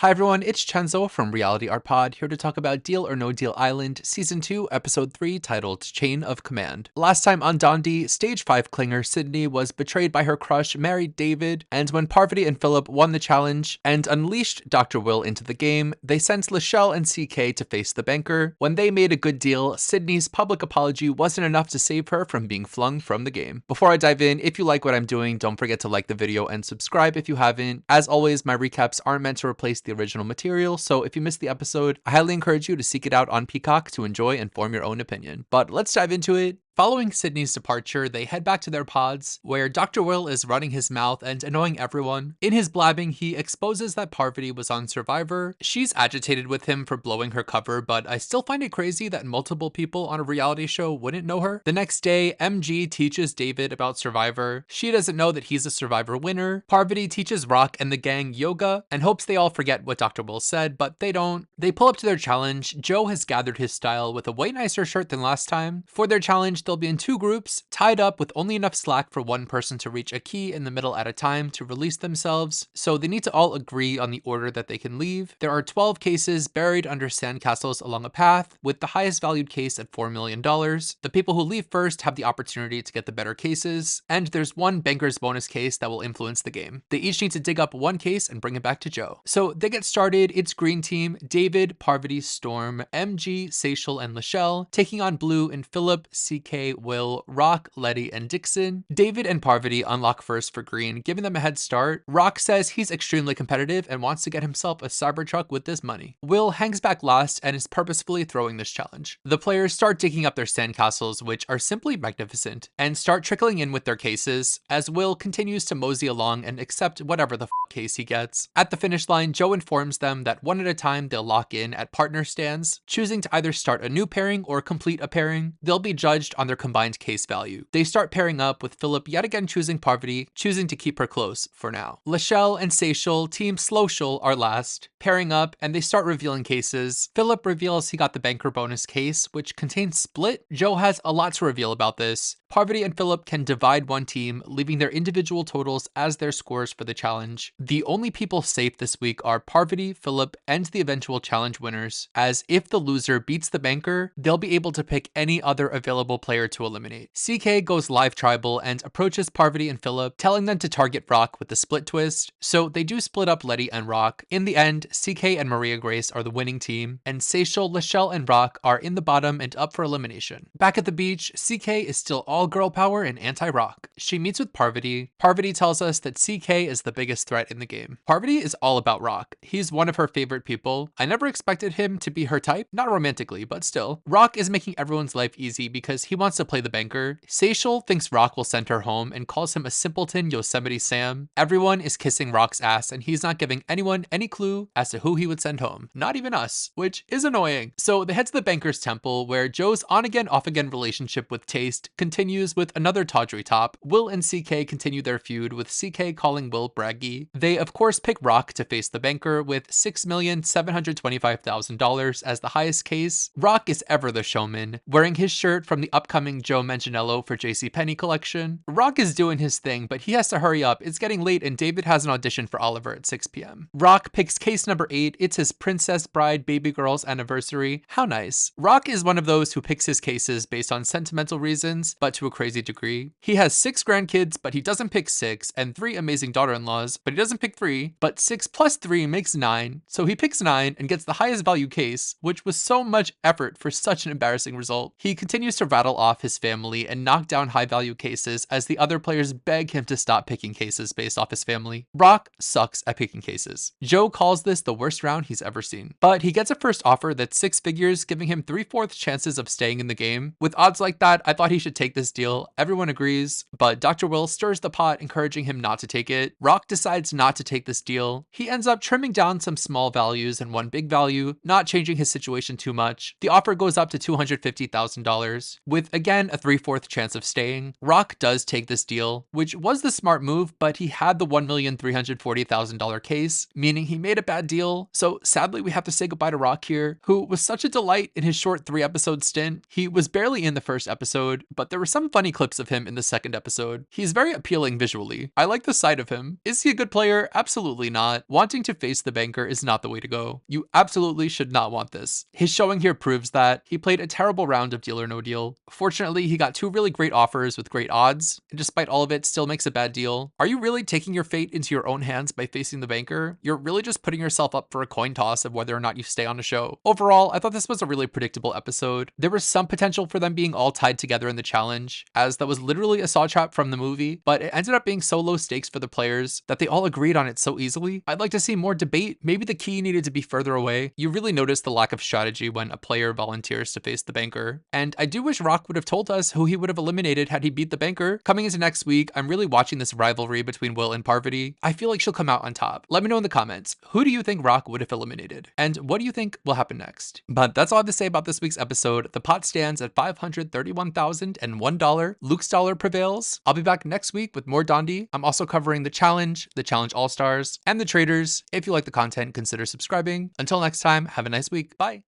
Hi everyone, it's Chenzo from Reality Art Pod, here to talk about Deal or No Deal Island, Season 2, Episode 3, titled Chain of Command. Last time on Dondi, Stage 5 clinger Sydney was betrayed by her crush, married David, and when Parvati and Philip won the challenge and unleashed Dr. Will into the game, they sent Lachelle and CK to face the banker. When they made a good deal, Sydney's public apology wasn't enough to save her from being flung from the game. Before I dive in, if you like what I'm doing, don't forget to like the video and subscribe if you haven't. As always, my recaps aren't meant to replace the original material, so if you missed the episode, I highly encourage you to seek it out on Peacock to enjoy and form your own opinion. But let's dive into it. Following Sydney's departure, they head back to their pods, where Dr. Will is running his mouth and annoying everyone. In his blabbing, he exposes that Parvati was on Survivor. She's agitated with him for blowing her cover, but I still find it crazy that multiple people on a reality show wouldn't know her. The next day, MG teaches David about Survivor. She doesn't know that he's a Survivor winner. Parvati teaches Rock and the gang yoga and hopes they all forget what Dr. Will said, but they don't. They pull up to their challenge. Joe has gathered his style with a way nicer shirt than last time. For their challenge, they'll be in two groups, tied up with only enough slack for one person to reach a key in the middle at a time to release themselves, so they need to all agree on the order that they can leave. There are 12 cases buried under sandcastles along a path, with the highest valued case at $4 million. The people who leave first have the opportunity to get the better cases, and there's one banker's bonus case that will influence the game. They each need to dig up one case and bring it back to Joe. So they get started. It's green team, David, Parvati, Storm, MG, Seychelle, and Lachelle, taking on blue and Philip, CK, Will, Rock, Letty, and Dixon. David and Parvati unlock first for green, giving them a head start. Rock says he's extremely competitive and wants to get himself a Cybertruck with this money. Will hangs back last and is purposefully throwing this challenge. The players start digging up their sandcastles, which are simply magnificent, and start trickling in with their cases, as Will continues to mosey along and accept whatever the case he gets. At the finish line, Joe informs them that one at a time they'll lock in at partner stands, choosing to either start a new pairing or complete a pairing. They'll be judged on their combined case value. They start pairing up, with Philip yet again choosing Parvati, choosing to keep her close for now. Lachelle and Seychelle, Team Slowchelle, are last, pairing up, and they start revealing cases. Philip reveals he got the banker bonus case, which contains Split. Joe has a lot to reveal about this. Parvati and Philip can divide one team, leaving their individual totals as their scores for the challenge. The only people safe this week are Parvati, Philip, and the eventual challenge winners, as if the loser beats the banker, they'll be able to pick any other available player to eliminate. CK goes live tribal and approaches Parvati and Philip, telling them to target Rock with the split twist, so they do split up Letty and Rock. In the end, CK and Maria Grace are the winning team, and Seychelle, Lachelle, and Rock are in the bottom and up for elimination. Back at the beach, CK is still all girl power and anti-Rock. She meets with Parvati. Parvati tells us that CK is the biggest threat in the game. Parvati is all about Rock. He's one of her favorite people. I never expected him to be her type, not romantically, but still. Rock is making everyone's life easy because he wants to play the banker. Seychelle thinks Rock will send her home and calls him a simpleton Yosemite Sam. Everyone is kissing Rock's ass and he's not giving anyone any clue as to who he would send home. Not even us, which is annoying. So they head to the banker's temple, where Joe's on-again, off-again relationship with Taste continues with another tawdry top. Will and CK continue their feud, with CK calling Will braggy. They of course pick Rock to face the banker, with $6,725,000 as the highest case. Rock is ever the showman, wearing his shirt from the upcoming Joe Manganiello for JCPenney collection. Rock is doing his thing, but he has to hurry up. It's getting late and David has an audition for Oliver at 6 p.m. Rock picks case number 8. It's his princess bride baby girl's anniversary. How nice. Rock is one of those who picks his cases based on sentimental reasons, but to a crazy degree. He has 6 grandkids, but he doesn't pick 6, and 3 amazing daughter-in-laws, but he doesn't pick 3, but 6 plus 3 makes 9, so he picks 9 and gets the highest value case, which was so much effort for such an embarrassing result. He continues to rattle off his family and knock down high value cases as the other players beg him to stop picking cases based off his family. Rock sucks at picking cases. Joe calls this the worst round he's ever seen, but he gets a first offer that's 6 figures, giving him 3/4 chances of staying in the game. With odds like that, I thought he should take this deal. Everyone agrees, but Dr. Will stirs the pot, encouraging him not to take it. Rock decides not to take this deal. He ends up trimming down some small values and one big value, not changing his situation too much. The offer goes up to $250,000. With with again a 3/4 chance of staying. Rock does take this deal, which was the smart move, but he had the $1,340,000 case, meaning he made a bad deal. So sadly, we have to say goodbye to Rock here, who was such a delight in his short 3-episode stint. He was barely in the first episode, but there were some funny clips of him in the second episode. He's very appealing visually. I like the sight of him. Is he a good player? Absolutely not. Wanting to face the banker is not the way to go. You absolutely should not want this. His showing here proves that. He played a terrible round of Deal or No Deal. Fortunately, he got 2 really great offers with great odds, and despite all of it, still makes a bad deal. Are you really taking your fate into your own hands by facing the banker? You're really just putting yourself up for a coin toss of whether or not you stay on the show. Overall, I thought this was a really predictable episode. There was some potential for them being all tied together in the challenge, as that was literally a saw trap from the movie, but it ended up being so low stakes for the players that they all agreed on it so easily. I'd like to see more debate. Maybe the key needed to be further away. You really notice the lack of strategy when a player volunteers to face the banker. And I do wish Rock would have told us who he would have eliminated had he beat the banker. Coming into next week, I'm really watching this rivalry between Will and Parvati. I feel like she'll come out on top. Let me know in the comments, who do you think Rock would have eliminated? And what do you think will happen next? But that's all I have to say about this week's episode. The pot stands at $531,001. Luke's dollar prevails. I'll be back next week with more Dondi. I'm also covering the Challenge All-Stars, and the Traders. If you like the content, consider subscribing. Until next time, have a nice week. Bye.